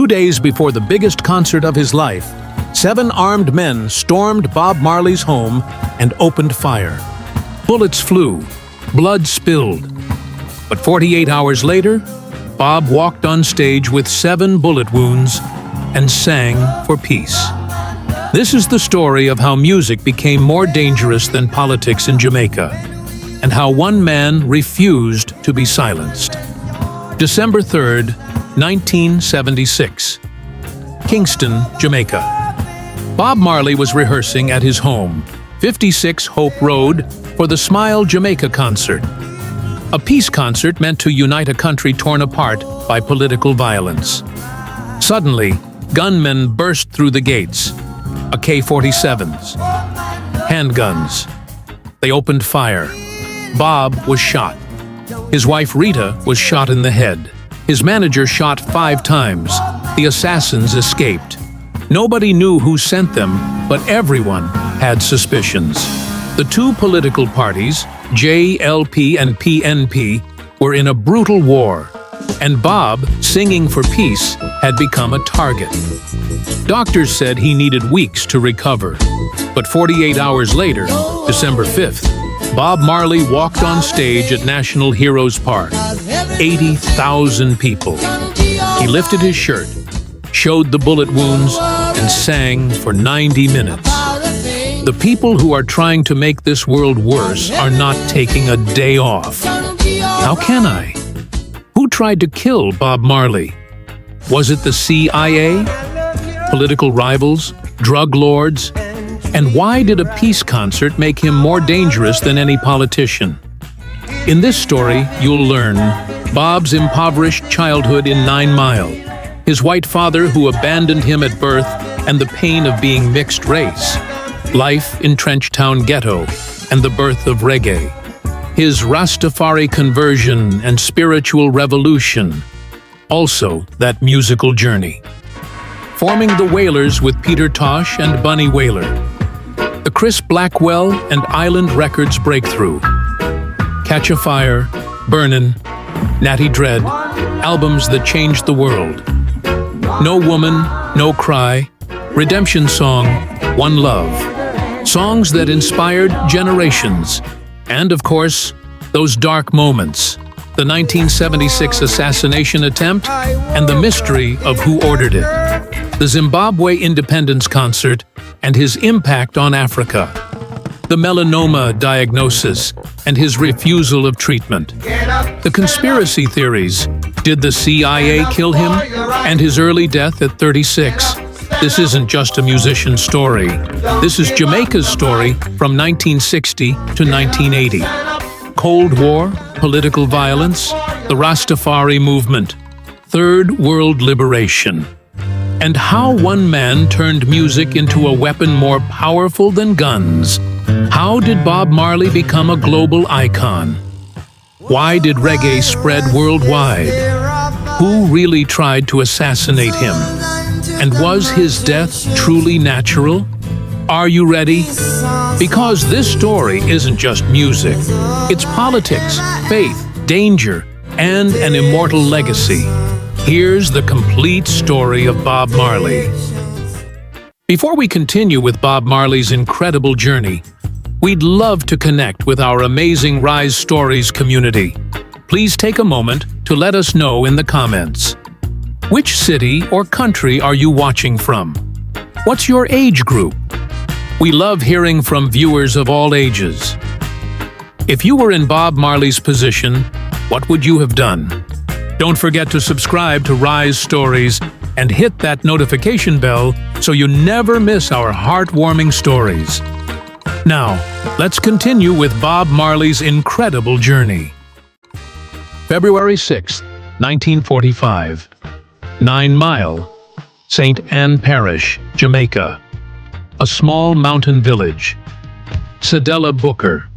2 days before the biggest concert of his life, 7 armed men stormed Bob Marley's home and opened fire. Bullets flew, blood spilled. But 48 hours later, Bob walked on stage with 7 bullet wounds and sang for peace. This is the story of how music became more dangerous than politics in Jamaica, and how one man refused to be silenced. December 3rd, 1976. Kingston, Jamaica. Bob Marley was rehearsing at his home, 56 Hope Road, for the Smile Jamaica Concert, a peace concert meant to unite a country torn apart by political violence. Suddenly, gunmen burst through the gates, AK-47s, handguns. They opened fire. Bob was shot. His wife Rita was shot in the head. His manager shot 5 times. The assassins escaped. Nobody knew who sent them, but everyone had suspicions. The 2 political parties, JLP and PNP, were in a brutal war, and Bob, singing for peace, had become a target. Doctors said he needed weeks to recover, but 48 hours later, December 5th, Bob Marley walked on stage at National Heroes Park. 80,000 people. He lifted his shirt, showed the bullet wounds, and sang for 90 minutes. The people who are trying to make this world worse are not taking a day off. How can I? Who tried to kill Bob Marley? Was it the CIA? Political rivals? Drug lords? And why did a peace concert make him more dangerous than any politician? In this story, you'll learn Bob's impoverished childhood in 9 Mile, his white father who abandoned him at birth, and the pain of being mixed race, life in Trenchtown Ghetto, and the birth of reggae, his Rastafari conversion and spiritual revolution, also that musical journey. Forming the Wailers with Peter Tosh and Bunny Wailer, the Chris Blackwell and Island Records breakthrough, Catch a Fire, Burnin', Natty Dread, albums that changed the world. No Woman, No Cry, Redemption Song, One Love. Songs that inspired generations. And of course, those dark moments. The 1976 assassination attempt and the mystery of who ordered it. The Zimbabwe Independence Concert and his impact on Africa. The melanoma diagnosis and his refusal of treatment. The conspiracy theories. Did the CIA kill him? And his early death at 36. This isn't just a musician's story. This is Jamaica's story from 1960 to 1980. Cold War, political violence, the Rastafari movement, Third World liberation. And how one man turned music into a weapon more powerful than guns. How did Bob Marley become a global icon? Why did reggae spread worldwide? Who really tried to assassinate him? And was his death truly natural? Are you ready? Because this story isn't just music. It's politics, faith, danger, and an immortal legacy. Here's the complete story of Bob Marley. Before we continue with Bob Marley's incredible journey, we'd love to connect with our amazing Rise Stories community. Please take a moment to let us know in the comments. Which city or country are you watching from? What's your age group? We love hearing from viewers of all ages. If you were in Bob Marley's position, what would you have done? Don't forget to subscribe to Rise Stories and hit that notification bell so you never miss our heartwarming stories. Now, let's continue with Bob Marley's incredible journey. February 6, 1945. 9 Mile, St. Anne Parish, Jamaica. A small mountain village. Cedella Booker,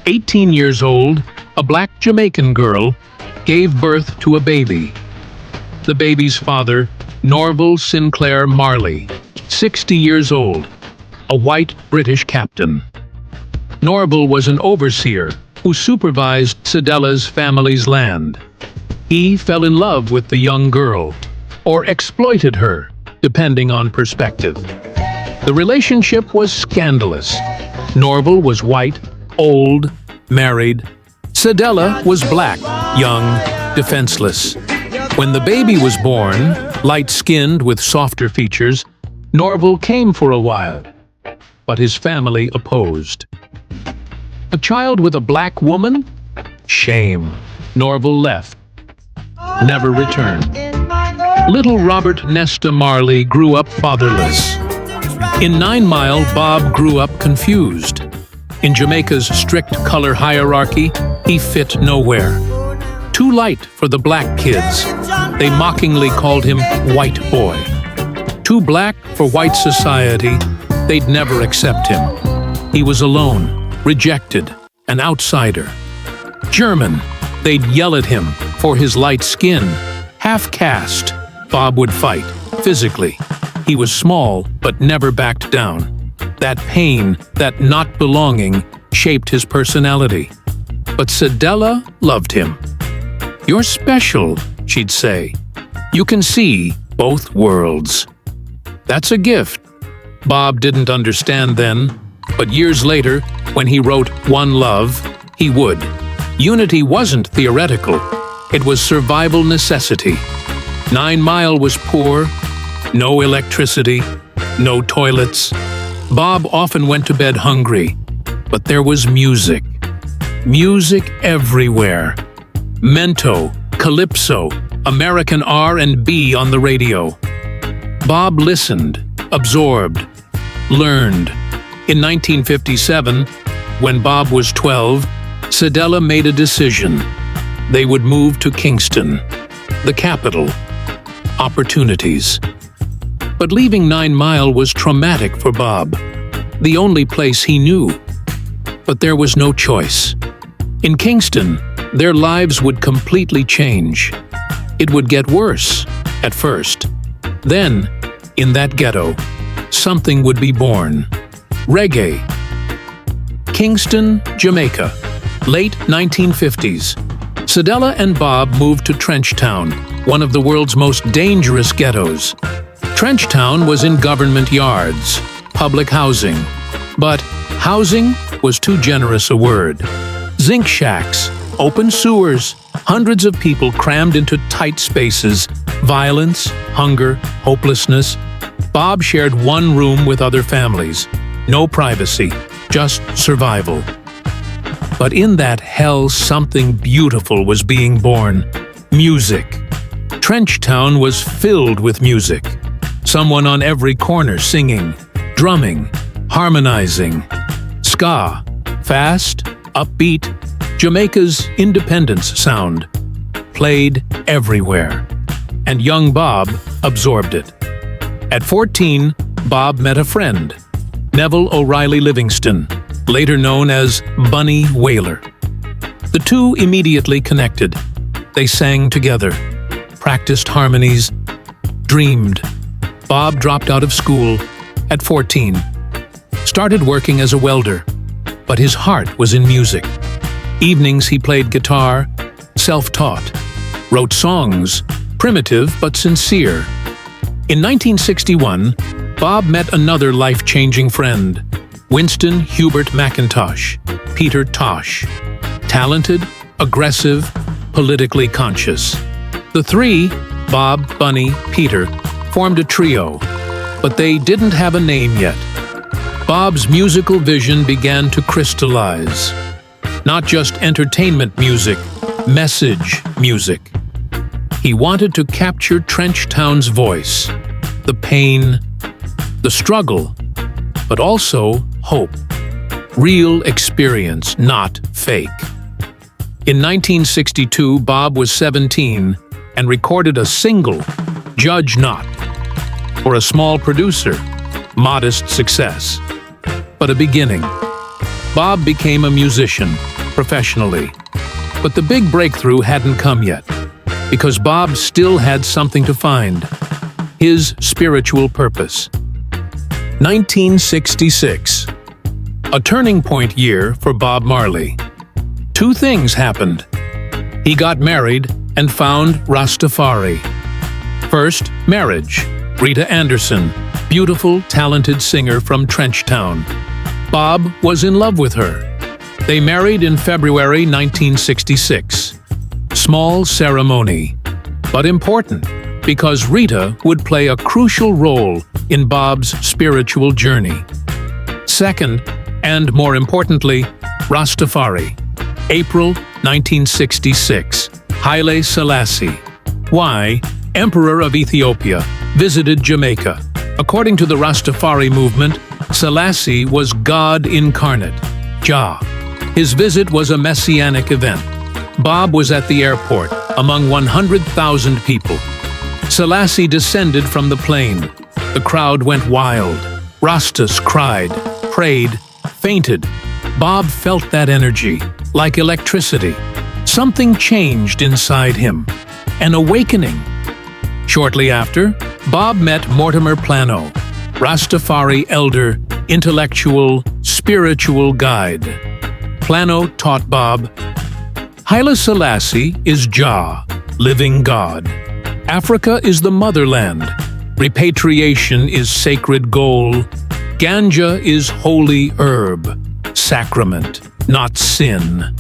18 years old, a black Jamaican girl, gave birth to a baby. The baby's father, Norval Sinclair Marley, 60 years old, a white British captain. Norval was an overseer who supervised Cedella's family's land. He fell in love with the young girl, or exploited her, depending on perspective. The relationship was scandalous. Norval was white, old, married. Cedella was black, young, defenseless. When the baby was born, light-skinned with softer features, Norval came for a while, but his family opposed. A child with a black woman? Shame. Norval left, never returned. Little Robert Nesta Marley grew up fatherless. In 9 Mile, Bob grew up confused. In Jamaica's strict color hierarchy, he fit nowhere. Too light for the black kids. They mockingly called him white boy. Too black for white society, they'd never accept him. He was alone, rejected, an outsider. German, they'd yell at him for his light skin. Half-caste, Bob would fight, physically. He was small, but never backed down. That pain, that not belonging, shaped his personality. But Cedella loved him. "You're special," she'd say. "You can see both worlds." That's a gift. Bob didn't understand then, but years later, when he wrote One Love, he would. Unity wasn't theoretical. It was survival necessity. 9 Mile was poor, no electricity, no toilets. Bob often went to bed hungry, but there was music. Music everywhere. Mento, Calypso, American R&B on the radio. Bob listened, absorbed, learned. In 1957, when Bob was 12, Cedella made a decision. They would move to Kingston, the capital. Opportunities. But leaving 9 Mile was traumatic for Bob, the only place he knew. But there was no choice. In Kingston, their lives would completely change. It would get worse, at first. Then, in that ghetto, something would be born. Reggae. Kingston, Jamaica. Late 1950s. Cedella and Bob moved to Trenchtown, one of the world's most dangerous ghettos. Trenchtown was in government yards, public housing. But housing was too generous a word. Zinc shacks, open sewers, hundreds of people crammed into tight spaces, violence, hunger, hopelessness. Bob shared one room with other families. No privacy, just survival. But in that hell, something beautiful was being born. Music. Trenchtown was filled with music. Someone on every corner singing, drumming, harmonizing. Ska. Fast, upbeat, Jamaica's independence sound. Played everywhere. And young Bob absorbed it. At 14, Bob met a friend, Neville O'Reilly Livingston, later known as Bunny Wailer. The two immediately connected. They sang together, practiced harmonies, dreamed. Bob dropped out of school at 14, started working as a welder, but his heart was in music. Evenings he played guitar, self-taught, wrote songs, primitive but sincere. In 1961, Bob met another life-changing friend, Winston Hubert McIntosh, Peter Tosh. Talented, aggressive, politically conscious. The three, Bob, Bunny, Peter, formed a trio, but they didn't have a name yet. Bob's musical vision began to crystallize. Not just entertainment music, message music. He wanted to capture Trenchtown's voice, the pain, the struggle, but also hope. Real experience, not fake. In 1962, Bob was 17 and recorded a single, Judge Not. For a small producer, modest success. But a beginning. Bob became a musician, professionally. But the big breakthrough hadn't come yet, because Bob still had something to find. His spiritual purpose. 1966. A turning point year for Bob Marley. Two things happened. He got married and found Rastafari. First, marriage. Rita Anderson, beautiful, talented singer from Trenchtown. Bob was in love with her. They married in February 1966. Small ceremony, but important, because Rita would play a crucial role in Bob's spiritual journey. Second, and more importantly, Rastafari. April 1966. Haile Selassie. Why? Emperor of Ethiopia, visited Jamaica. According to the Rastafari movement, Selassie was God incarnate, Jah. His visit was a messianic event. Bob was at the airport, among 100,000 people. Selassie descended from the plane. The crowd went wild. Rastas cried, prayed, fainted. Bob felt that energy, like electricity. Something changed inside him. An awakening. Shortly after, Bob met Mortimer Plano, Rastafari elder, intellectual, spiritual guide. Plano taught Bob, Haile Selassie is Jah, living God. Africa is the motherland. Repatriation is sacred goal. Ganja is holy herb, sacrament, not sin.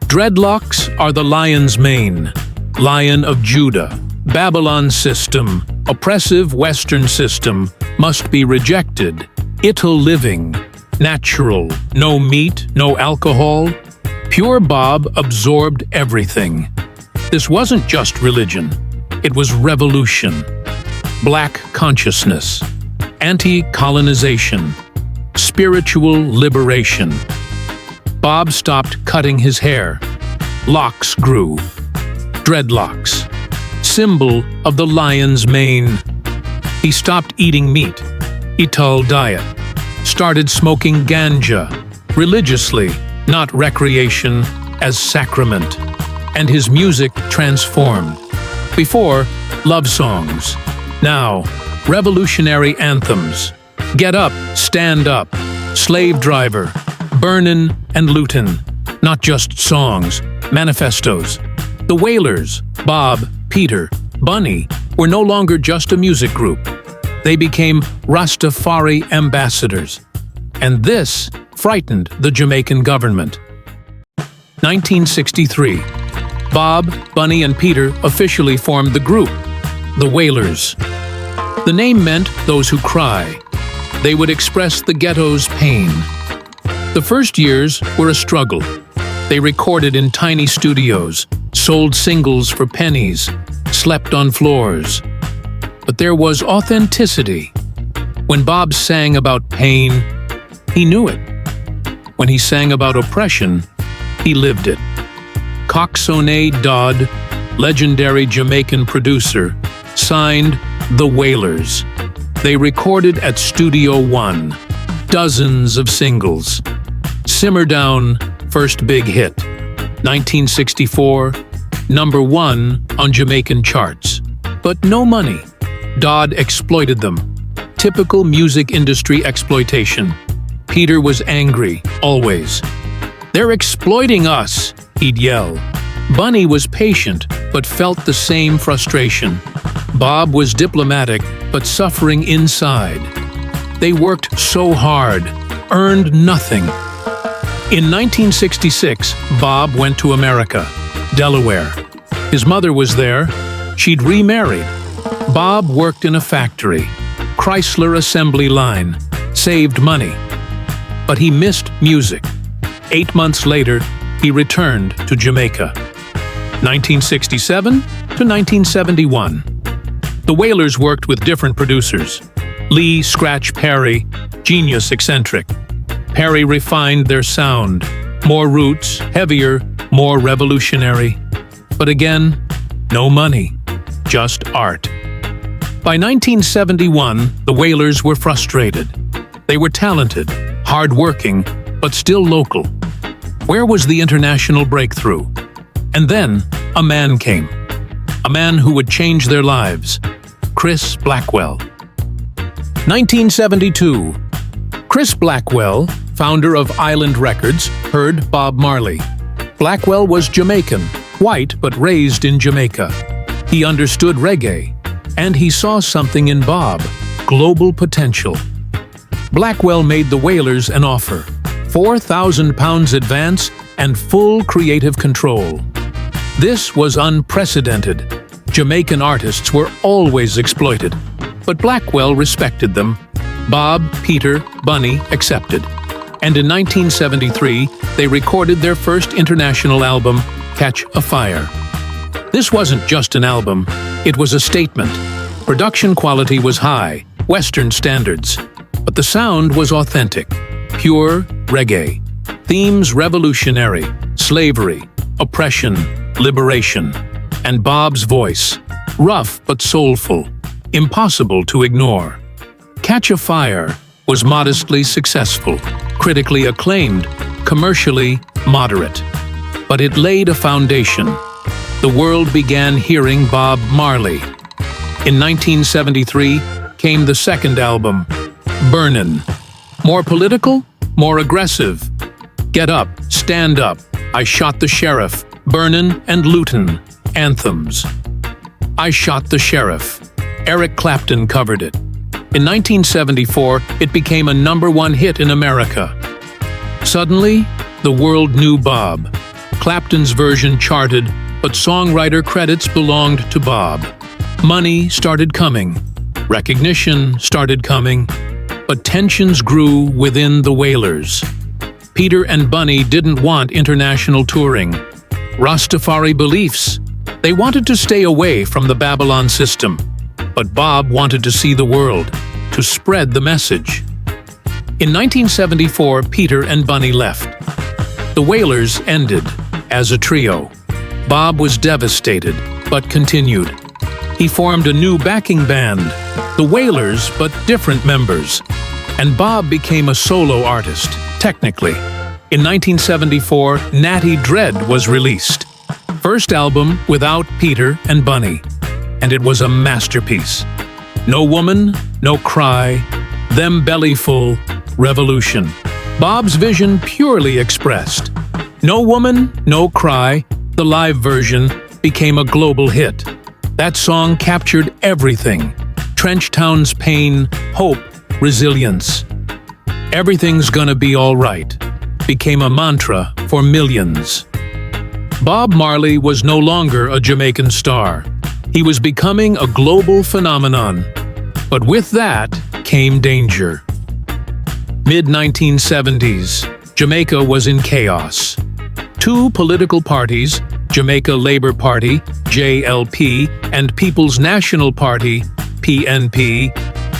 Dreadlocks are the lion's mane, Lion of Judah. Babylon system, oppressive Western system, must be rejected. Ital living, natural, no meat, no alcohol. Pure Bob absorbed everything. This wasn't just religion, it was revolution. Black consciousness, anti-colonization, spiritual liberation. Bob stopped cutting his hair. Locks grew. Dreadlocks, symbol of the lion's mane. He stopped eating meat, Ital diet, started smoking ganja, religiously, not recreation, as sacrament. And his music transformed. Before, love songs. Now, revolutionary anthems. Get up, stand up, slave driver, burnin' and lootin'. Not just songs, manifestos. The Wailers, Bob, Peter, Bunny, were no longer just a music group. They became Rastafari ambassadors. And this frightened the Jamaican government. 1963. Bob, Bunny, and Peter officially formed the group, the Wailers. The name meant those who cry. They would express the ghetto's pain. The first years were a struggle. They recorded in tiny studios, sold singles for pennies, slept on floors. But there was authenticity. When Bob sang about pain, he knew it. When he sang about oppression, he lived it. Coxsone Dodd, legendary Jamaican producer, signed the Wailers. They recorded at Studio One, dozens of singles. Simmer Down, first big hit. 1964, #1 on Jamaican charts. But no money. Dodd exploited them. Typical music industry exploitation. Peter was angry, always. "They're exploiting us," he'd yell. Bunny was patient, but felt the same frustration. Bob was diplomatic, but suffering inside. They worked so hard, earned nothing. In 1966, Bob went to America, Delaware. His mother was there. She'd remarried. Bob worked in a factory, Chrysler assembly line, saved money. But he missed music. 8 months later, he returned to Jamaica. 1967 to 1971. The Wailers worked with different producers. Lee Scratch Perry, genius eccentric. Perry refined their sound. More roots, heavier, more revolutionary. But again, no money, just art. By 1971, the Wailers were frustrated. They were talented, hard-working, but still local. Where was the international breakthrough? And then, a man came. A man who would change their lives. Chris Blackwell. 1972. Chris Blackwell, founder of Island Records, heard Bob Marley. Blackwell was Jamaican, white but raised in Jamaica. He understood reggae, And he saw something in Bob: global potential. Blackwell made the Wailers an offer: £4,000 advance and full creative control. This was unprecedented. Jamaican artists were always exploited, but Blackwell respected them. Bob, Peter, Bunny accepted. And in 1973, they recorded their first international album, Catch a Fire. This wasn't just an album, it was a statement. Production quality was high, Western standards, but the sound was authentic, pure reggae. Themes revolutionary: slavery, oppression, liberation. And Bob's voice, rough but soulful, impossible to ignore. Catch a Fire was modestly successful, critically acclaimed, commercially moderate. But it laid a foundation. The world began hearing Bob Marley. In 1973 came the second album, Burnin'. More political, more aggressive. Get Up, Stand Up, I Shot the Sheriff, Burnin' and Lootin', anthems. I Shot the Sheriff. Eric Clapton covered it. In 1974, it became a #1 hit in America. Suddenly, the world knew Bob. Clapton's version charted, but songwriter credits belonged to Bob. Money started coming. Recognition started coming. But tensions grew within the Wailers. Peter and Bunny didn't want international touring. Rastafari beliefs. They wanted to stay away from the Babylon system. But Bob wanted to see the world, to spread the message. In 1974, Peter and Bunny left. The Wailers ended as a trio. Bob was devastated, but continued. He formed a new backing band, the Wailers, but different members. And Bob became a solo artist, technically. In 1974, Natty Dread was released. First album without Peter and Bunny. And it was a masterpiece. No Woman, No Cry, Them Belly Full, Revolution. Bob's vision purely expressed. No Woman, No Cry, the live version, became a global hit. That song captured everything: Trenchtown's pain, hope, resilience. Everything's Gonna Be All Right became a mantra for millions. Bob Marley was no longer a Jamaican star. He was becoming a global phenomenon. But with that came danger. Mid-1970s, Jamaica was in chaos. Two political parties, Jamaica Labour Party, JLP, and People's National Party, PNP,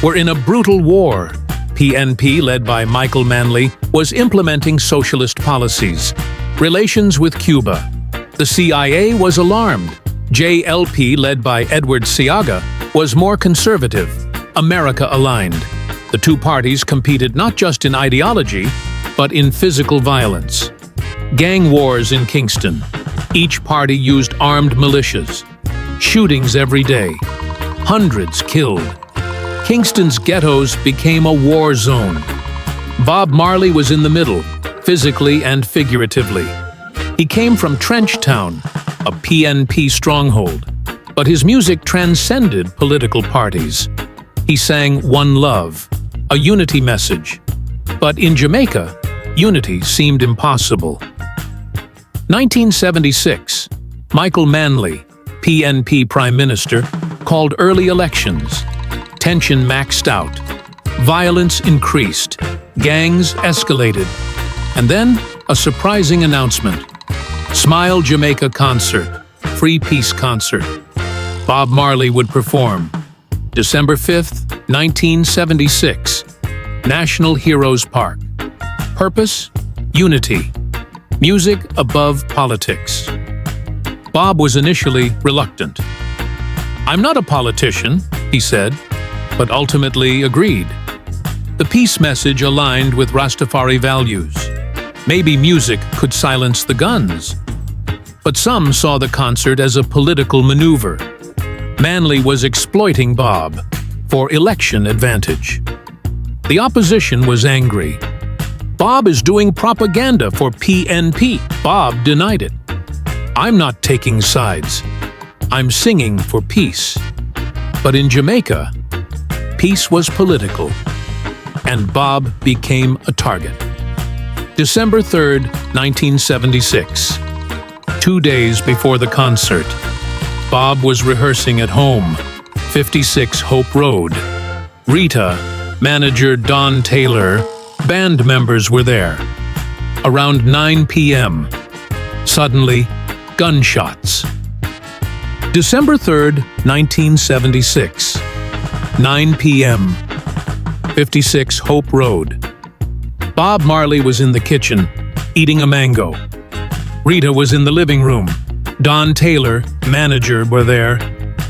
were in a brutal war. PNP, led by Michael Manley, was implementing socialist policies. Relations with Cuba. The CIA was alarmed. JLP, led by Edward Seaga, was more conservative, America-aligned. The two parties competed not just in ideology, but in physical violence. Gang wars in Kingston. Each party used armed militias. Shootings every day. Hundreds killed. Kingston's ghettos became a war zone. Bob Marley was in the middle, physically and figuratively. He came from Trenchtown, a PNP stronghold, but his music transcended political parties. He sang One Love, a unity message. But in Jamaica, unity seemed impossible. 1976, Michael Manley, PNP Prime Minister, called early elections. Tension maxed out. Violence increased. Gangs escalated. And then, a surprising announcement. Smile Jamaica Concert, free peace concert. Bob Marley would perform. December 5th, 1976, National Heroes Park. Purpose? Unity. Music above politics. Bob was initially reluctant. "I'm not a politician," he said, but ultimately agreed. The peace message aligned with Rastafari values. Maybe music could silence the guns. But some saw the concert as a political maneuver. Manley was exploiting Bob for election advantage. The opposition was angry. "Bob is doing propaganda for PNP." Bob denied it. "I'm not taking sides. I'm singing for peace." But in Jamaica, peace was political, and Bob became a target. December 3rd, 1976. 2 days before the concert, Bob was rehearsing at home, 56 Hope Road. Rita, manager Don Taylor, band members were there. Around 9 p.m., suddenly, gunshots. December 3rd, 1976, 9 p.m., 56 Hope Road. Bob Marley was in the kitchen, eating a mango. Rita was in the living room. Don Taylor, manager, were there.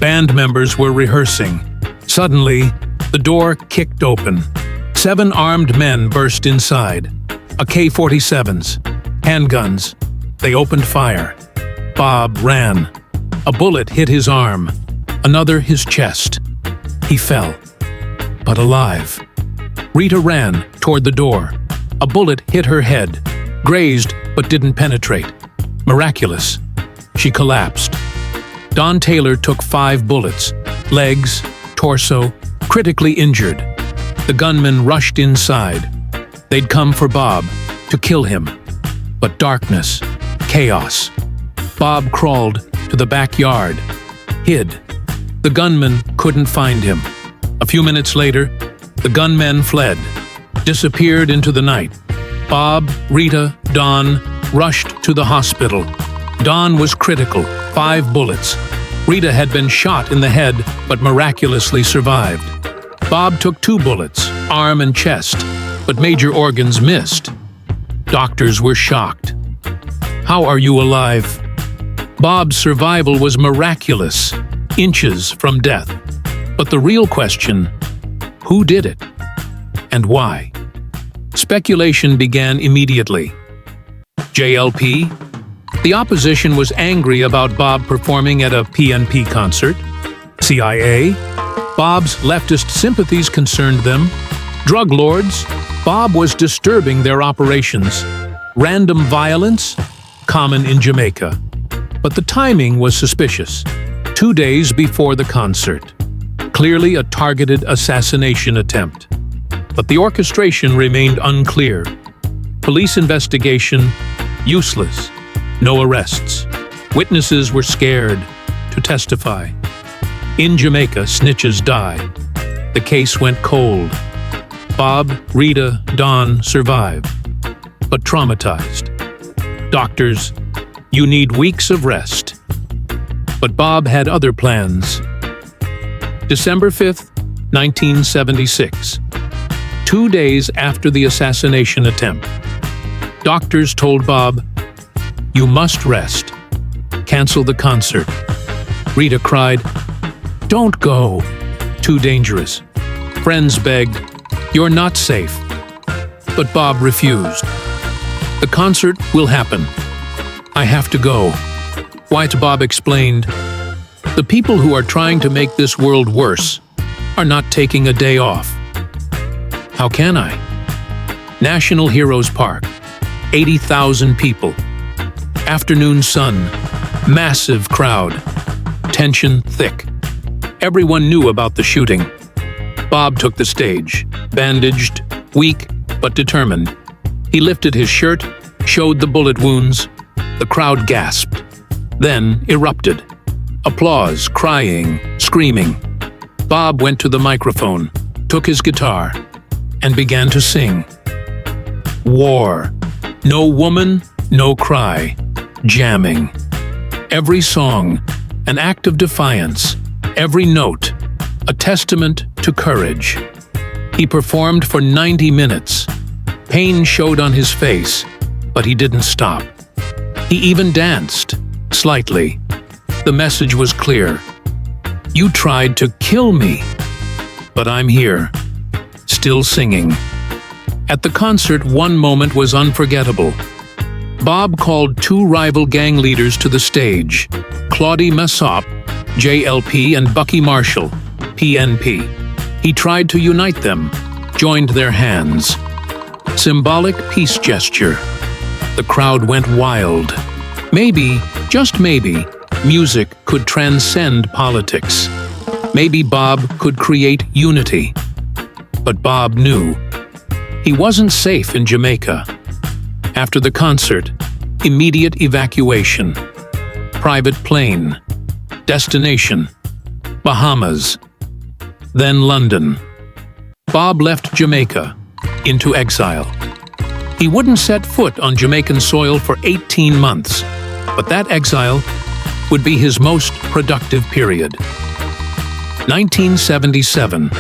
Band members were rehearsing. Suddenly, the door kicked open. 7 armed men burst inside. AK-47s, handguns. They opened fire. Bob ran. A bullet hit his arm, another his chest. He fell, but alive. Rita ran toward the door. A bullet hit her head, grazed but didn't penetrate. Miraculous. She collapsed. Don Taylor took 5 bullets, legs, torso, critically injured. The gunmen rushed inside. They'd come for Bob, to kill him. But darkness, chaos. Bob crawled to the backyard, hid. The gunmen couldn't find him. A few minutes later, the gunmen fled, disappeared into the night. Bob, Rita, Don rushed to the hospital. Don was critical, 5 bullets. Rita had been shot in the head, but miraculously survived. Bob took 2 bullets, arm and chest, but major organs missed. Doctors were shocked. How are you alive? Bob's survival was miraculous, inches from death. But the real question, who did it? And why? Speculation began immediately. JLP? The opposition was angry about Bob performing at a PNP concert. CIA? Bob's leftist sympathies concerned them. Drug lords? Bob was disturbing their operations. Random violence? Common in Jamaica. But the timing was suspicious. 2 days before the concert. Clearly a targeted assassination attempt. But the orchestration remained unclear. Police investigation, useless. No arrests. Witnesses were scared to testify. In Jamaica, snitches die. The case went cold. Bob, Rita, Don survived, but traumatized. Doctors, you need weeks of rest. But Bob had other plans. December 5th, 1976. 2 days after the assassination attempt. Doctors told Bob, "You must rest. Cancel the concert." Rita cried, "Don't go. Too dangerous." Friends begged, "You're not safe." But Bob refused. "The concert will happen. I have to go." White Bob explained, "The people who are trying to make this world worse are not taking a day off." How can I? National Heroes Park, 80,000 people. Afternoon sun, massive crowd, tension thick. Everyone knew about the shooting. Bob took the stage, bandaged, weak but determined. He lifted his shirt, showed the bullet wounds. The crowd gasped, then erupted. Applause, crying, screaming. Bob went to the microphone, took his guitar, and began to sing. War. No woman, no cry. Jamming. Every song, an act of defiance. Every note, a testament to courage. He performed for 90 minutes. Pain showed on his face, but he didn't stop. He even danced, slightly. The message was clear. You tried to kill me, but I'm here, still singing. At the concert, one moment was unforgettable. Bob called 2 rival gang leaders to the stage, Claudie Massop, JLP, and Bucky Marshall, PNP. He tried to unite them, joined their hands. Symbolic peace gesture. The crowd went wild. Maybe, just maybe, music could transcend politics. Maybe Bob could create unity. But Bob knew he wasn't safe in Jamaica. After the concert, immediate evacuation. Private plane. Destination: Bahamas. Then London. Bob left Jamaica into exile. He wouldn't set foot on Jamaican soil for 18 months, but that exile would be his most productive period. 1977.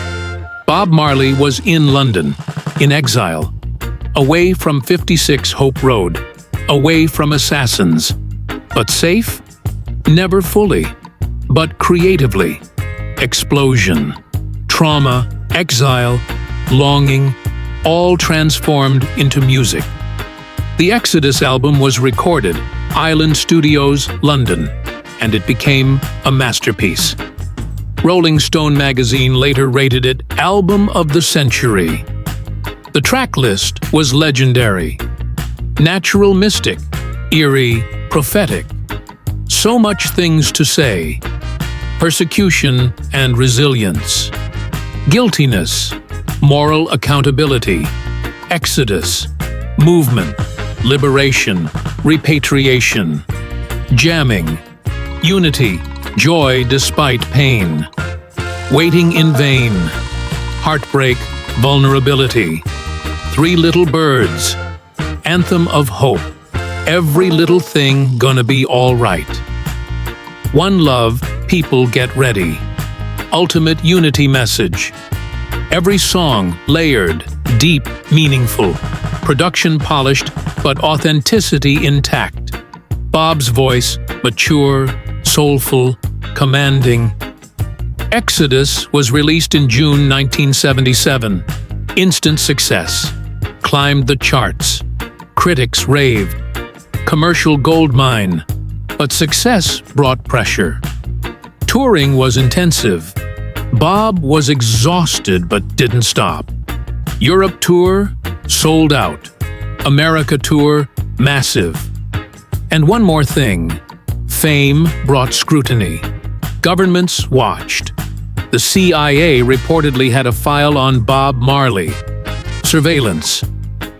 Bob Marley was in London, in exile, away from 56 Hope Road, away from assassins. But safe? Never fully, but creatively. Explosion, trauma, exile, longing, all transformed into music. The Exodus album was recorded, Island Studios, London, and it became a masterpiece. Rolling Stone magazine later rated it Album of the Century. The track list was legendary. Natural mystic, eerie, prophetic. So much things to say. Persecution and resilience. Guiltiness, moral accountability. Exodus, movement, liberation, repatriation. Jamming, unity, joy despite pain. Waiting in vain, heartbreak, vulnerability. Three Little Birds, anthem of hope. Every little thing gonna be all right. One love, people get ready. Ultimate unity message. Every song layered, deep, meaningful. Production polished, but authenticity intact. Bob's voice, mature, soulful, commanding. Exodus was released in June 1977. Instant success. Climbed the charts. Critics raved. Commercial goldmine. But success brought pressure. Touring was intensive. Bob was exhausted but didn't stop. Europe tour, sold out. America tour, massive. And one more thing. Fame brought scrutiny. Governments watched. The CIA reportedly had a file on Bob Marley. Surveillance.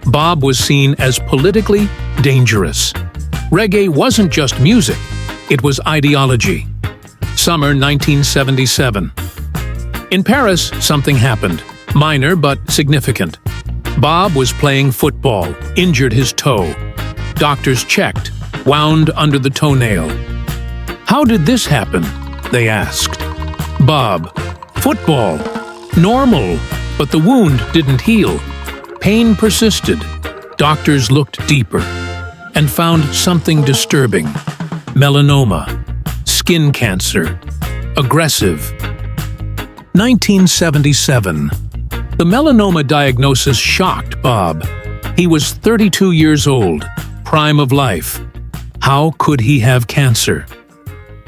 Bob was seen as politically dangerous. Reggae wasn't just music, it was ideology. Summer 1977. In Paris, something happened. Minor but significant. Bob was playing football, injured his toe. Doctors checked, wound under the toenail. How did this happen? They asked. Bob, football, normal, but the wound didn't heal. Pain persisted. Doctors looked deeper and found something disturbing. Melanoma, skin cancer, aggressive. 1977. The melanoma diagnosis shocked Bob. He was 32 years old, prime of life. How could he have cancer?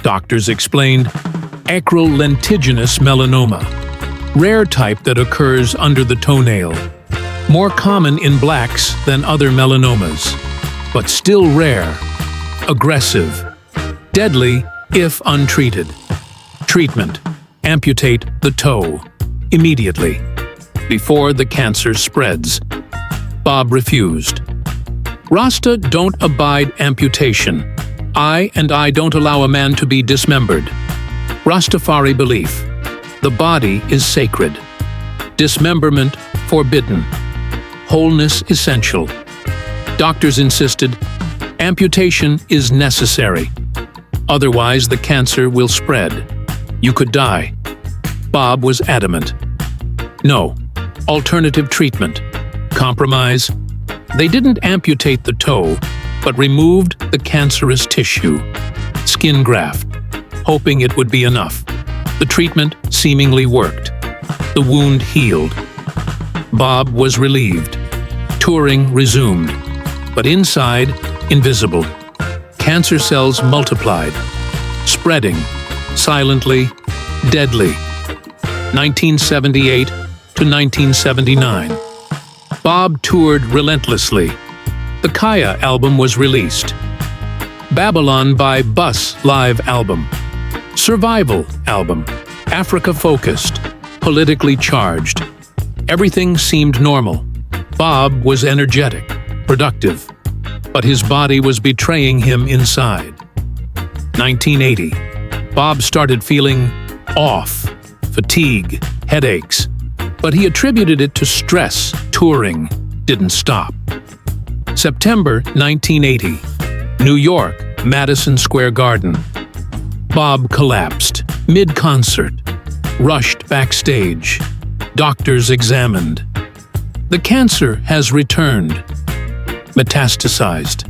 Doctors explained, acral lentiginous melanoma, rare type that occurs under the toenail, more common in blacks than other melanomas, but still rare, aggressive, deadly if untreated. Treatment: amputate the toe, immediately, before the cancer spreads. Bob refused. Rasta don't abide amputation. I don't allow a man to be dismembered. Rastafari belief: the body is sacred. Dismemberment forbidden. Wholeness essential. Doctors insisted, amputation is necessary. Otherwise, the cancer will spread. You could die. Bob was adamant. No. Alternative treatment. Compromise. They didn't amputate the toe, but removed the cancerous tissue. Skin graft, hoping it would be enough. The treatment seemingly worked. The wound healed. Bob was relieved. Touring resumed. But inside, invisible. Cancer cells multiplied, spreading, silently, deadly. 1978 to 1979. Bob toured relentlessly. The Kaya album was released. Babylon by Bus live album. Survival album. Africa-focused, politically charged. Everything seemed normal. Bob was energetic, productive, but his body was betraying him inside. 1980. Bob started feeling off, fatigue, headaches, but he attributed it to stress. Touring didn't stop. September 1980. New York, Madison Square Garden. Bob collapsed mid-concert, rushed backstage. Doctors examined. The cancer has returned, metastasized.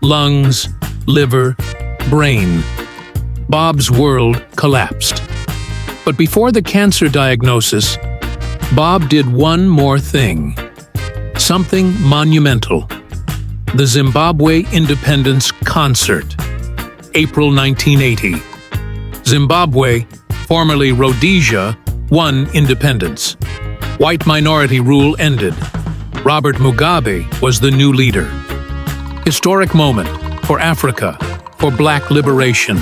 Lungs, liver, brain. Bob's world collapsed. But before the cancer diagnosis, Bob did one more thing. Something monumental. The Zimbabwe Independence Concert. April 1980. Zimbabwe, formerly Rhodesia, won independence. White minority rule ended. Robert Mugabe was the new leader. Historic moment for Africa, for black liberation.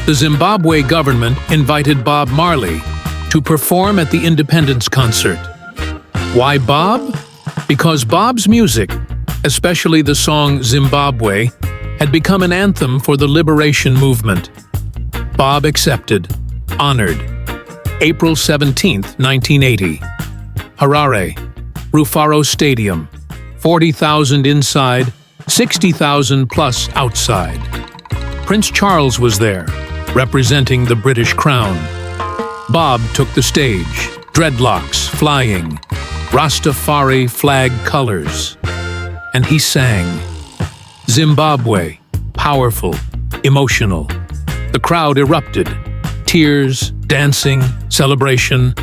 The Zimbabwe government invited Bob Marley to perform at the Independence Concert. Why Bob? Because Bob's music, especially the song Zimbabwe, had become an anthem for the liberation movement. Bob accepted, honored. April 17, 1980. Harare, Rufaro Stadium. 40,000 inside, 60,000 plus outside. Prince Charles was there, representing the British Crown. Bob took the stage, dreadlocks flying, Rastafari flag colors. And he sang. Zimbabwe, powerful, emotional. The crowd erupted. Tears, dancing, celebration.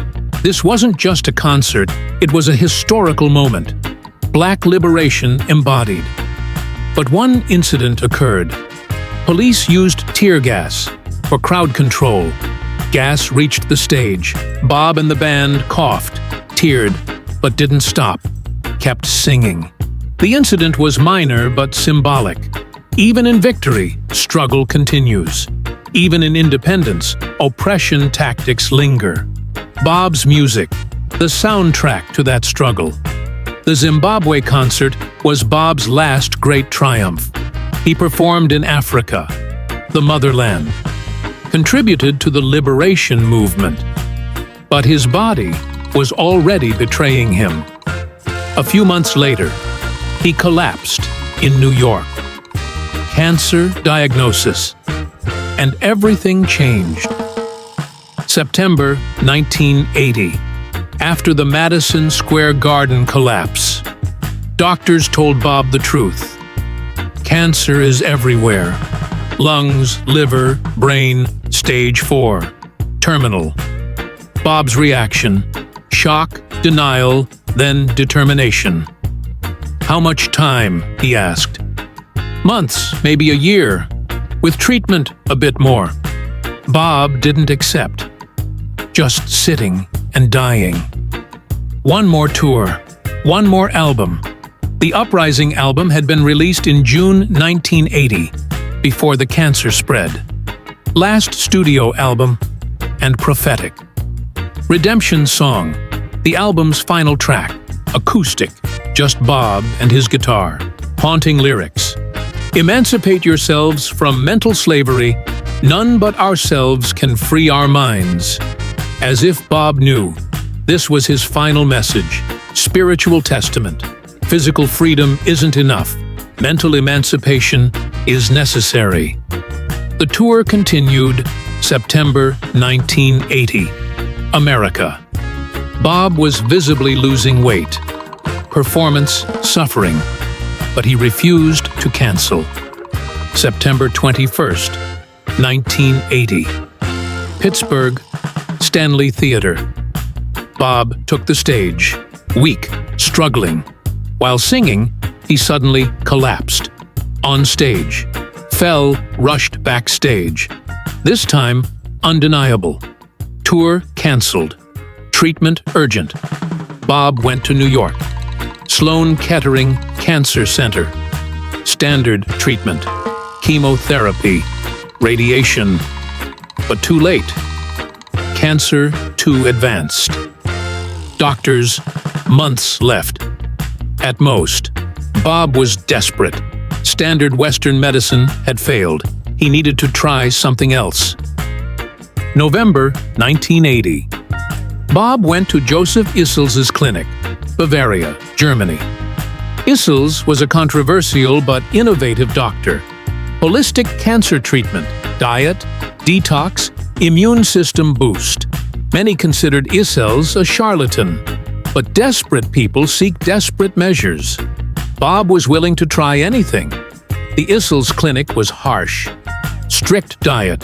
This wasn't just a concert, it was a historical moment. Black liberation embodied. But one incident occurred. Police used tear gas for crowd control. Gas reached the stage. Bob and the band coughed, teared, but didn't stop. Kept singing. The incident was minor but symbolic. Even in victory, struggle continues. Even in independence, oppression tactics linger. Bob's music, the soundtrack to that struggle. The Zimbabwe concert was Bob's last great triumph. He performed in Africa, the motherland, contributed to the liberation movement. But his body was already betraying him. A few months later, he collapsed in New York. Cancer diagnosis. And everything changed. September 1980. After the Madison Square Garden collapse, doctors told Bob the truth. Cancer is everywhere. Lungs, liver, brain, stage 4. Terminal. Bob's reaction: shock, denial, then determination. How much time? He asked. Months, maybe a year. With treatment, a bit more. Bob didn't accept. Just sitting and dying. One more tour. One more album. The Uprising album had been released in June 1980, before the cancer spread. Last studio album, and prophetic. Redemption Song, the album's final track. Acoustic, just Bob and his guitar. Haunting lyrics. Emancipate yourselves from mental slavery. None but ourselves can free our minds. As if Bob knew, this was his final message. Spiritual testament. Physical freedom isn't enough. Mental emancipation is necessary. The tour continued September 1980. America. Bob was visibly losing weight. Performance suffering. But he refused to cancel. September 21st, 1980. Pittsburgh, Stanley Theater. Bob took the stage, weak, struggling. While singing, he suddenly collapsed. On stage. Fell, rushed backstage. This time, undeniable. Tour canceled. Treatment urgent. Bob went to New York. Sloan Kettering Cancer Center. Standard treatment. Chemotherapy. Radiation. But too late. Cancer too advanced. Doctors, months left. At most. Bob was desperate. Standard Western medicine had failed. He needed to try something else. November 1980. Bob went to Joseph ISSELS' clinic, Bavaria, Germany. ISSELS was a controversial but innovative doctor. Holistic cancer treatment, diet, detox, immune system boost. Many considered ISSELS a charlatan, but desperate people seek desperate measures. Bob was willing to try anything. The ISSELS clinic was harsh. Strict diet,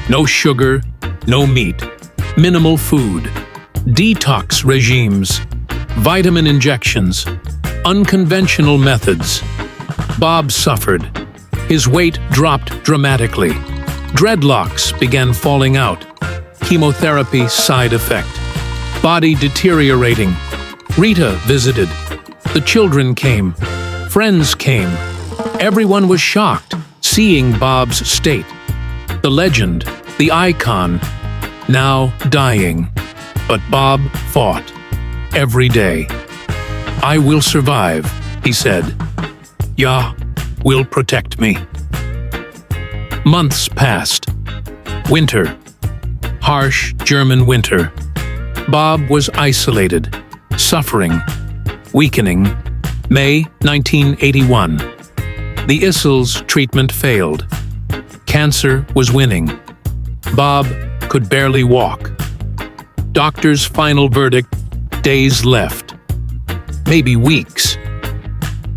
no sugar, no meat, minimal food, detox regimes, vitamin injections, unconventional methods. Bob suffered. His weight dropped dramatically. Dreadlocks began falling out. Chemotherapy side effect. Body deteriorating. Rita visited. The children came. Friends came. Everyone was shocked, seeing Bob's state. The legend, the icon, now dying. But Bob fought. Every day. "I will survive," he said. "Yah will protect me." Months passed. Winter. Harsh German winter. Bob was isolated, suffering, weakening. May 1981. The ISSELS treatment failed. Cancer was winning. Bob could barely walk. Doctor's final verdict, days left. Maybe weeks.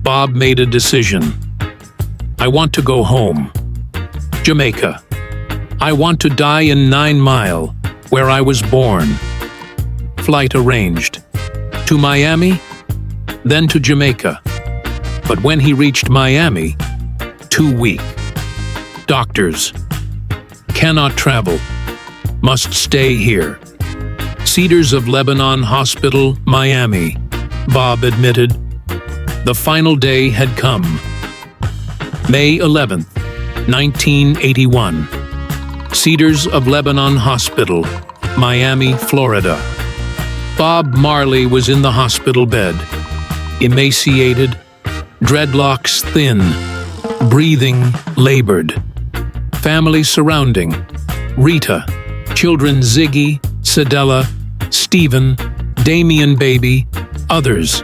Bob made a decision. "I want to go home. Jamaica. I want to die in 9 Mile, where I was born." Flight arranged. To Miami, then to Jamaica. But when he reached Miami, too weak. Doctors. "Cannot travel. Must stay here." Cedars of Lebanon Hospital, Miami. Bob admitted. The final day had come. May 11th, 1981. Cedars of Lebanon Hospital, Miami, Florida. Bob Marley was in the hospital bed, emaciated, dreadlocks thin, breathing labored. Family surrounding: Rita, children Ziggy, Cedella, Stephen, Damien Baby, others.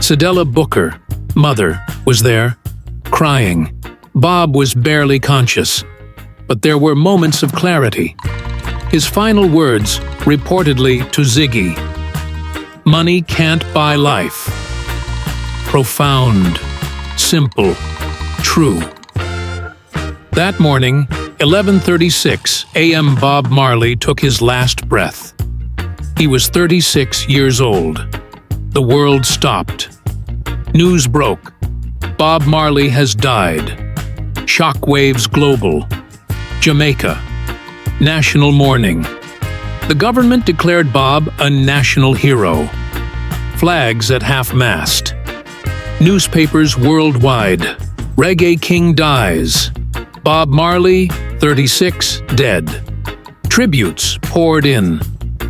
Cedella Booker, mother, was there, crying. Bob was barely conscious, but there were moments of clarity. His final words, reportedly to Ziggy: "Money can't buy life." Profound, simple, true. That morning, 11:36 a.m. Bob Marley took his last breath. He was 36 years old. The world stopped. News broke. Bob Marley has died. Shockwaves global. Jamaica. National mourning. The government declared Bob a national hero. Flags at half-mast. Newspapers worldwide. Reggae King dies. Bob Marley, 36, dead. Tributes poured in.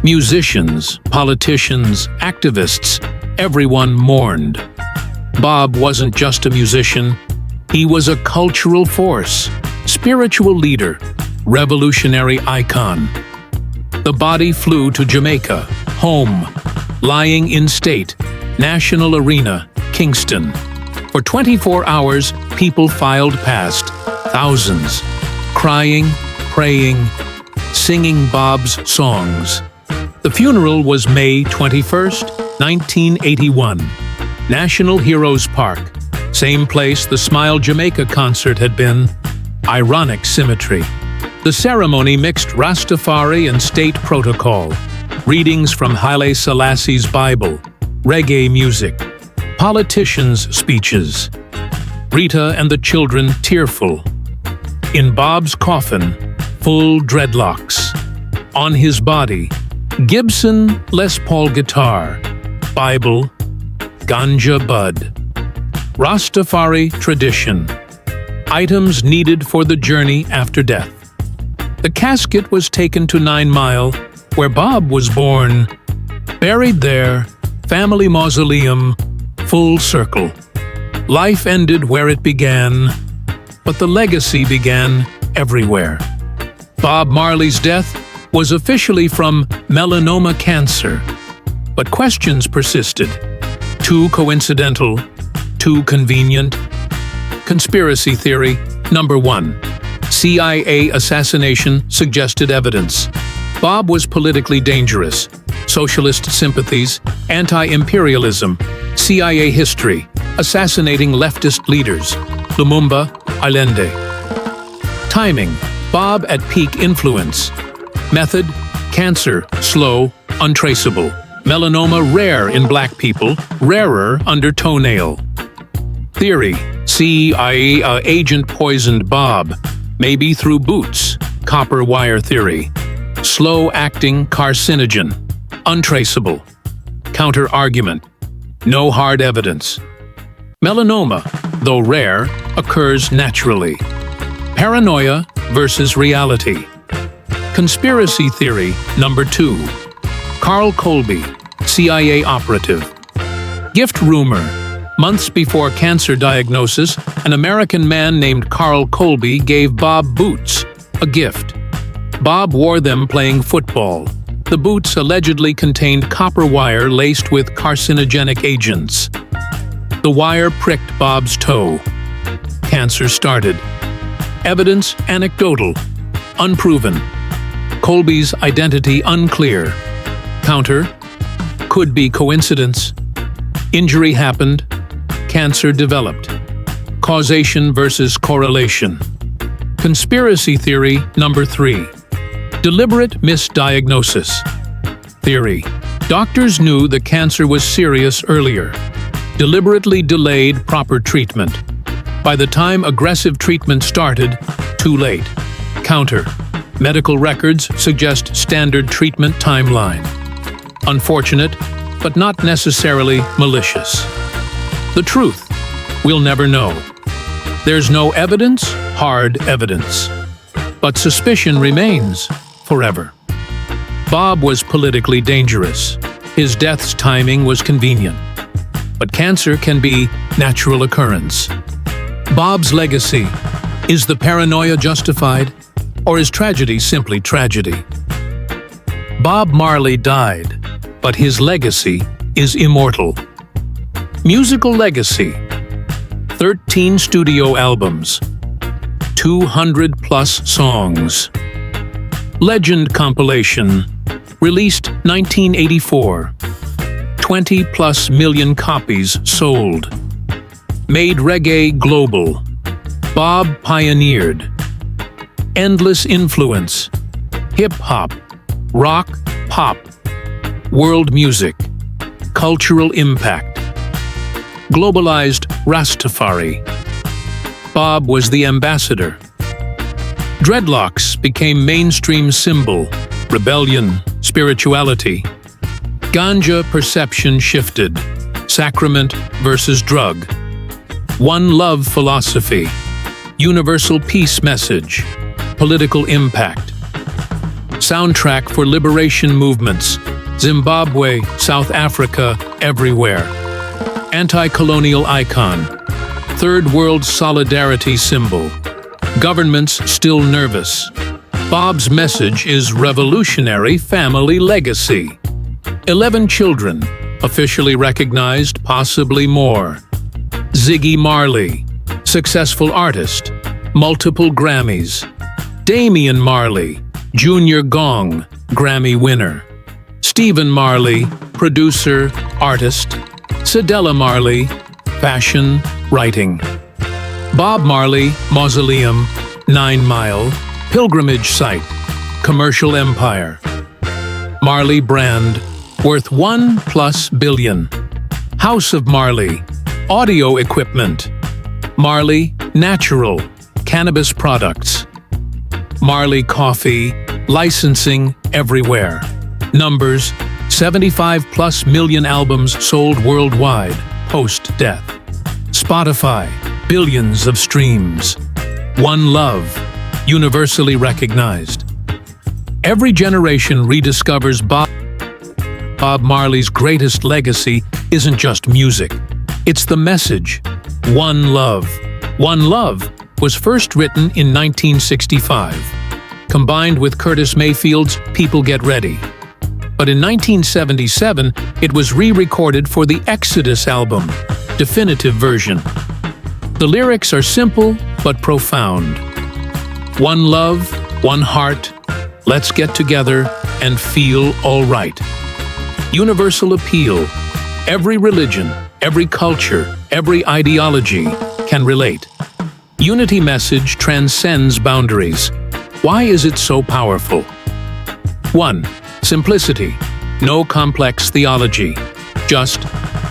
Musicians, politicians, activists, everyone mourned. Bob wasn't just a musician. He was a cultural force, spiritual leader, revolutionary icon. The body flew to Jamaica, home, lying in state, National Arena, Kingston. For 24 hours, people filed past, thousands, crying, praying, singing Bob's songs. The funeral was May 21st, 1981. National Heroes Park, same place the Smile Jamaica concert had been. Ironic symmetry. The ceremony mixed Rastafari and state protocol, readings from Haile Selassie's Bible, reggae music, politicians' speeches. Rita and the children tearful. In Bob's coffin, full dreadlocks. On his body, Gibson Les Paul guitar, Bible, ganja bud. Rastafari tradition. Items needed for the journey after death. The casket was taken to 9 Mile, where Bob was born. Buried there, family mausoleum, full circle. Life ended where it began, but the legacy began everywhere. Bob Marley's death was officially from melanoma cancer, but questions persisted. Too coincidental, too convenient. Conspiracy theory number 1. CIA assassination suggested evidence. Bob was politically dangerous. Socialist sympathies, anti-imperialism, CIA history, assassinating leftist leaders, Lumumba, Allende. Timing, Bob at peak influence. Method, cancer, slow, untraceable. Melanoma rare in black people, rarer under toenail. Theory, CIA agent poisoned Bob, maybe through boots, copper wire theory. Slow-acting carcinogen, untraceable. Counter-argument, no hard evidence. Melanoma, though rare, occurs naturally. Paranoia versus reality. Conspiracy theory number 2. Carl Colby, CIA operative. Gift rumor. Months before cancer diagnosis, an American man named Carl Colby gave Bob boots, a gift. Bob wore them playing football. The boots allegedly contained copper wire laced with carcinogenic agents. The wire pricked Bob's toe. Cancer started. Evidence anecdotal, unproven. Colby's identity unclear. Counter, could be coincidence. Injury happened, cancer developed. Causation versus correlation. Conspiracy theory number 3. Deliberate misdiagnosis. Theory, doctors knew the cancer was serious earlier. Deliberately delayed proper treatment. By the time aggressive treatment started, too late. Counter, medical records suggest standard treatment timeline. Unfortunate, but not necessarily malicious. The truth, we'll never know. There's no evidence, hard evidence. But suspicion remains forever. Bob was politically dangerous. His death's timing was convenient. But cancer can be natural occurrence. Bob's legacy. Is the paranoia justified? Or is tragedy simply tragedy? Bob Marley died, but his legacy is immortal. Musical legacy. 13 studio albums. 200+ songs. Legend compilation. Released 1984. 20+ million copies sold. Made reggae global. Bob pioneered. Endless influence. Hip-hop. Rock, pop. World music. Cultural impact. Globalized Rastafari. Bob was the ambassador. Dreadlocks became mainstream symbol. Rebellion, spirituality. Ganja perception shifted. Sacrament versus drug. One love philosophy. Universal peace message. Political impact. Soundtrack for liberation movements. Zimbabwe, South Africa, everywhere. Anti-colonial icon. Third world solidarity symbol. Governments still nervous. Bob's message is revolutionary family legacy. 11 children, officially recognized, possibly more. Ziggy Marley, successful artist, multiple Grammys. Damian Marley, Junior Gong, Grammy winner. Stephen Marley, producer, artist. Cedella Marley, fashion, writing. Bob Marley, Mausoleum, 9 Mile, pilgrimage site, commercial empire. Marley brand, worth $1+ billion. House of Marley, audio equipment. Marley, natural, cannabis products. Marley coffee, licensing everywhere. Numbers, 75+ million albums sold worldwide, post-death. Spotify, billions of streams. One love, universally recognized. Every generation rediscovers Bob Marley's greatest legacy isn't just music. It's the message, One Love. One Love was first written in 1965, combined with Curtis Mayfield's People Get Ready. But in 1977, it was re-recorded for the Exodus album, definitive version. The lyrics are simple but profound. One love, one heart, let's get together and feel all right. Universal appeal. Every religion, every culture, every ideology can relate. Unity message transcends boundaries. Why is it so powerful? 1. Simplicity. No complex theology. Just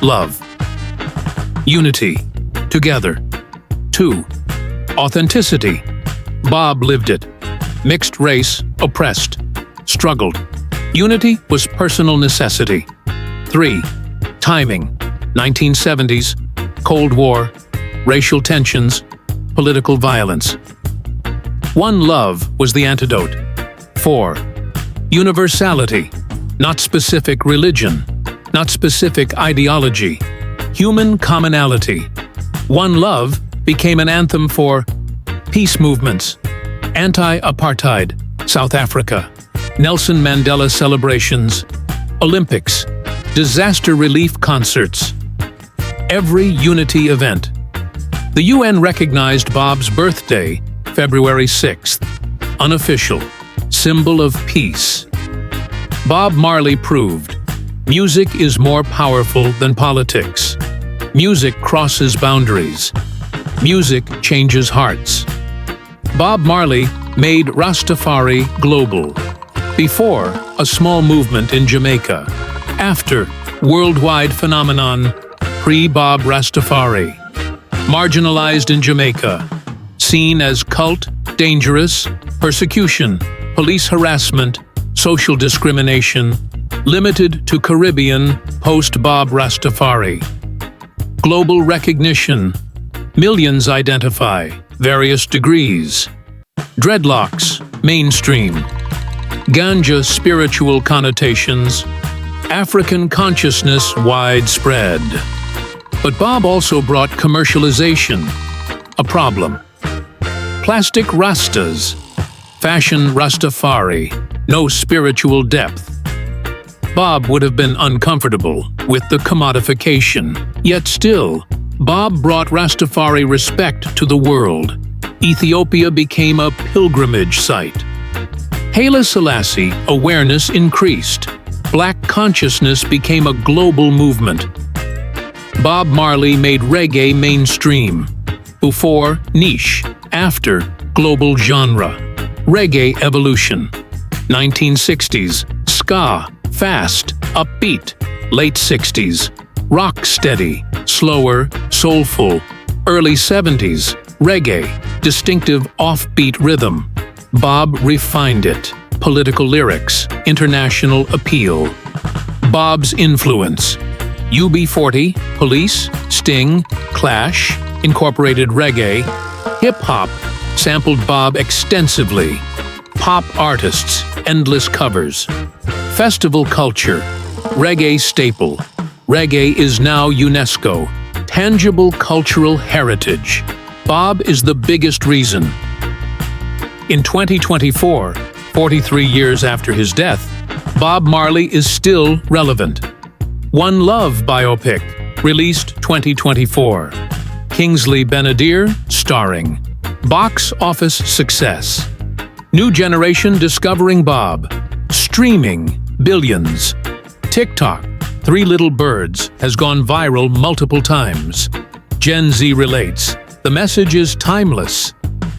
love. Unity. Together. 2. Authenticity. Bob lived it. Mixed race, oppressed, struggled. Unity was personal necessity. 3. Timing. 1970s, Cold War, racial tensions, political violence. One love was the antidote. 4. Universality. Not specific religion, not specific ideology. Human commonality. One love became an anthem for peace movements, anti-apartheid, South Africa, Nelson Mandela celebrations, Olympics, disaster relief concerts. Every unity event. The UN recognized Bob's birthday, February 6th, unofficial, symbol of peace. Bob Marley proved, music is more powerful than politics. Music crosses boundaries. Music changes hearts. Bob Marley made Rastafari global. Before, a small movement in Jamaica. After, worldwide phenomenon, pre-Bob Rastafari. Marginalized in Jamaica. Seen as cult, dangerous, persecution, police harassment, social discrimination. Limited to Caribbean, post-Bob Rastafari. Global recognition. Millions identify, various degrees. Dreadlocks, mainstream. Ganja, spiritual connotations. African consciousness, widespread. But Bob also brought commercialization, a problem. Plastic Rastas, fashion Rastafari, no spiritual depth. Bob would have been uncomfortable with the commodification, yet still, Bob brought Rastafari respect to the world. Ethiopia became a pilgrimage site. Haile Selassie awareness increased. Black consciousness became a global movement. Bob Marley made reggae mainstream. Before, niche. After, global genre. Reggae evolution. 1960s, ska, fast, upbeat. Late 60s, rock steady, slower, soulful. Early 70s, reggae, distinctive offbeat rhythm. Bob refined it. Political lyrics, international appeal. Bob's influence. UB40, Police, Sting, Clash, incorporated reggae. Hip-hop, sampled Bob extensively. Pop artists, endless covers. Festival culture, reggae staple. Reggae is now UNESCO. Tangible cultural heritage. Bob is the biggest reason. In 2024, 43 years after his death, Bob Marley is still relevant. One Love biopic, released 2024. Kingsley Ben-Adir, starring. Box office success. New generation discovering Bob. Streaming, billions. TikTok, Three Little Birds, has gone viral multiple times. Gen Z relates. The message is timeless.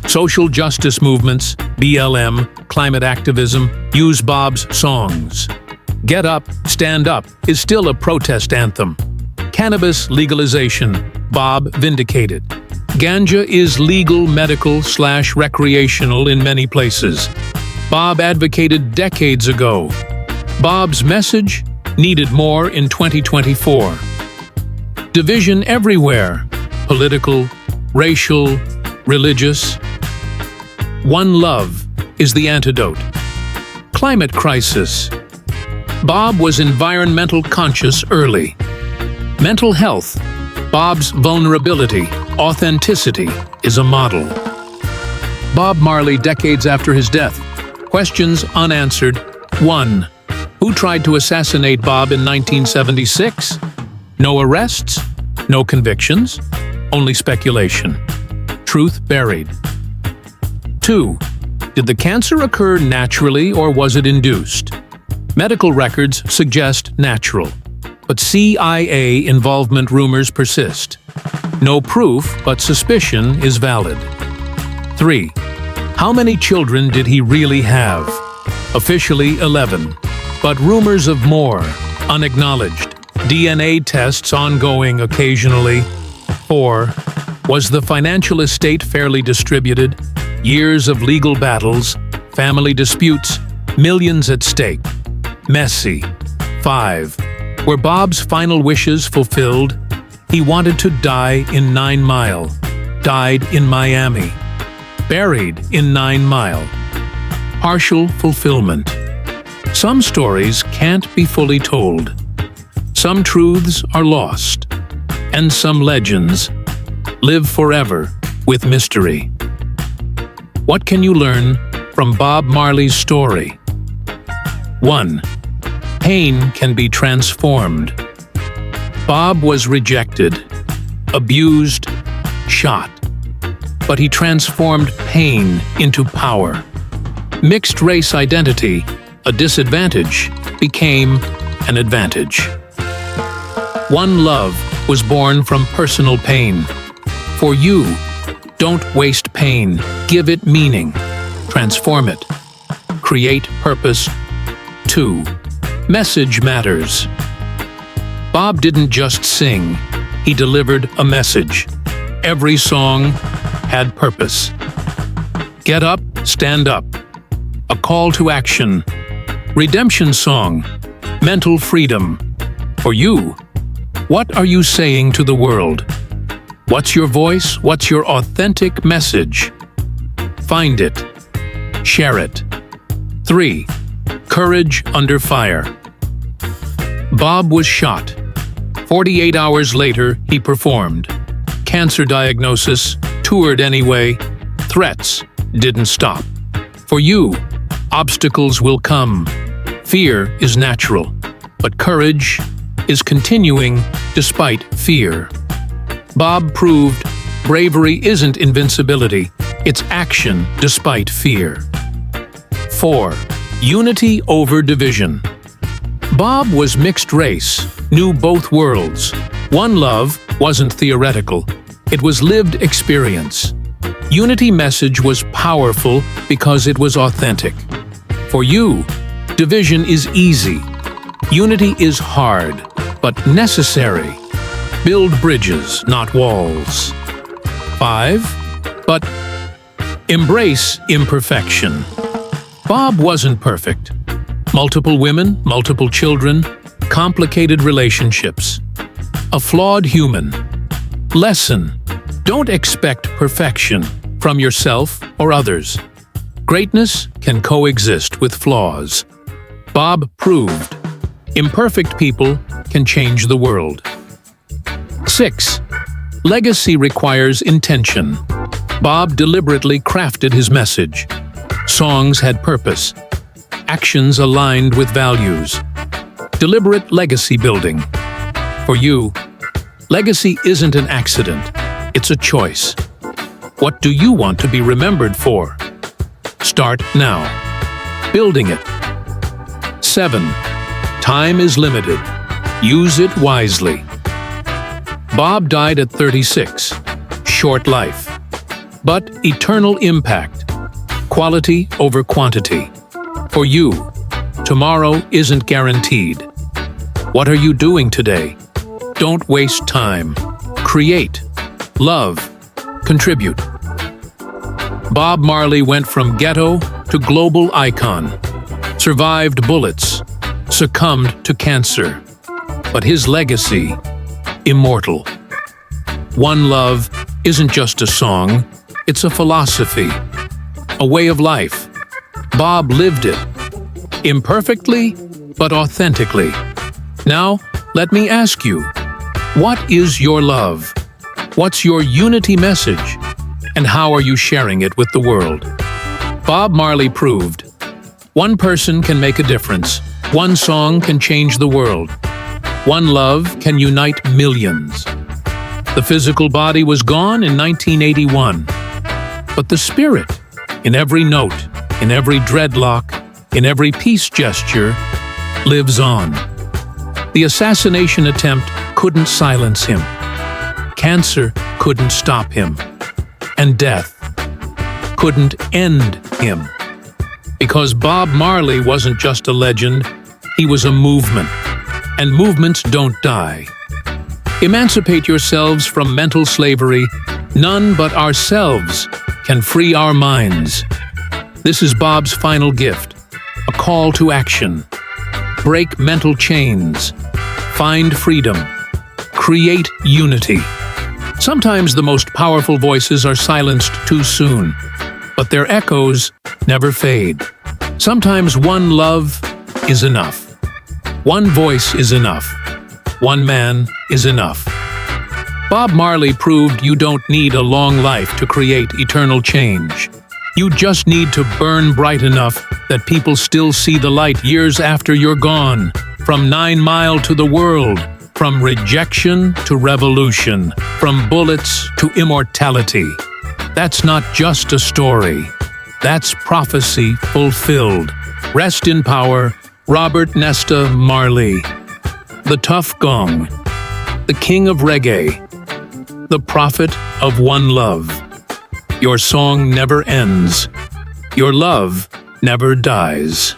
Social justice movements, BLM, climate activism, use Bob's songs. Get Up, Stand Up is still a protest anthem. Cannabis legalization, Bob vindicated. Ganja is legal, medical/recreational in many places. Bob advocated decades ago. Bob's message needed more in 2024. Division everywhere, political, racial, religious. One Love is the antidote. Climate crisis. Bob was environmental conscious early. Mental health. Bob's vulnerability, authenticity is a model. Bob Marley decades after his death. Questions unanswered. 1. Who tried to assassinate Bob in 1976? No arrests, no convictions, only speculation. Truth buried. 2. Did the cancer occur naturally or was it induced? Medical records suggest natural, but CIA involvement rumors persist. No proof, but suspicion is valid. 3. How many children did he really have? Officially 11, but rumors of more, unacknowledged. DNA tests ongoing occasionally. 4. Was the financial estate fairly distributed? Years of legal battles, family disputes, millions at stake. Messy. 5. Were Bob's final wishes fulfilled? He wanted to die in 9 Mile, died in Miami, buried in 9 Mile. Partial fulfillment. Some stories can't be fully told. Some truths are lost, and some legends live forever with mystery. What can you learn from Bob Marley's story? 1. Pain can be transformed. Bob was rejected, abused, shot, but he transformed pain into power. Mixed race identity, a disadvantage, became an advantage. One love was born from personal pain. For you, don't waste pain, give it meaning, transform it, create purpose. 2. Message matters. Bob didn't just sing, he delivered a message. Every song had purpose. Get up, stand up. A call to action. Redemption song. Mental freedom. For you, what are you saying to the world? What's your voice? What's your authentic message? Find it. Share it. 3. Courage under fire. Bob was shot. 48 hours later, he performed. Cancer diagnosis, toured anyway. Threats didn't stop. For you, obstacles will come. Fear is natural, but courage is continuing despite fear. Bob proved bravery isn't invincibility, it's action despite fear. 4. Unity over division. Bob was mixed race, knew both worlds. One love wasn't theoretical, it was lived experience. Unity message was powerful because it was authentic. For you, division is easy. Unity is hard, but necessary. Build bridges, not walls. 5. But embrace imperfection. Bob wasn't perfect. Multiple women, multiple children, complicated relationships. A flawed human. Lesson: don't expect perfection from yourself or others. Greatness can coexist with flaws. Bob proved imperfect people can change the world. 6. Legacy requires intention. Bob deliberately crafted his message. Songs had purpose. Actions aligned with values. Deliberate legacy building. For you, legacy isn't an accident, it's a choice. What do you want to be remembered for? Start now. Building it. 7. Time is limited. Use it wisely. Bob died at 36. Short life. But eternal impact. Quality over quantity. For you, tomorrow isn't guaranteed. What are you doing today? Don't waste time. Create. Love. Contribute. Bob Marley went from ghetto to global icon. Survived bullets. Succumbed to cancer. But his legacy, immortal. One love isn't just a song, it's a philosophy, a way of life. Bob lived it. Imperfectly, but authentically. Now, let me ask you, what is your love? What's your unity message? And how are you sharing it with the world? Bob Marley proved, one person can make a difference. One song can change the world. One love can unite millions. The physical body was gone in 1981, but the spirit, in every note, in every dreadlock, in every peace gesture, lives on. The assassination attempt couldn't silence him. Cancer couldn't stop him. And death couldn't end him. Because Bob Marley wasn't just a legend, he was a movement. And movements don't die. Emancipate yourselves from mental slavery. None but ourselves can free our minds. This is Bob's final gift, a call to action. Break mental chains. Find freedom. Create unity. Sometimes the most powerful voices are silenced too soon, but their echoes never fade. Sometimes one love is enough. One voice is enough. One man is enough. Bob Marley proved you don't need a long life to create eternal change. You just need to burn bright enough that people still see the light years after you're gone. From 9 Mile to the world, from rejection to revolution, from bullets to immortality. That's not just a story. That's prophecy fulfilled. Rest in power, Robert Nesta Marley. The Tough Gong. The King of Reggae. The Prophet of One Love. Your song never ends. Your love never dies.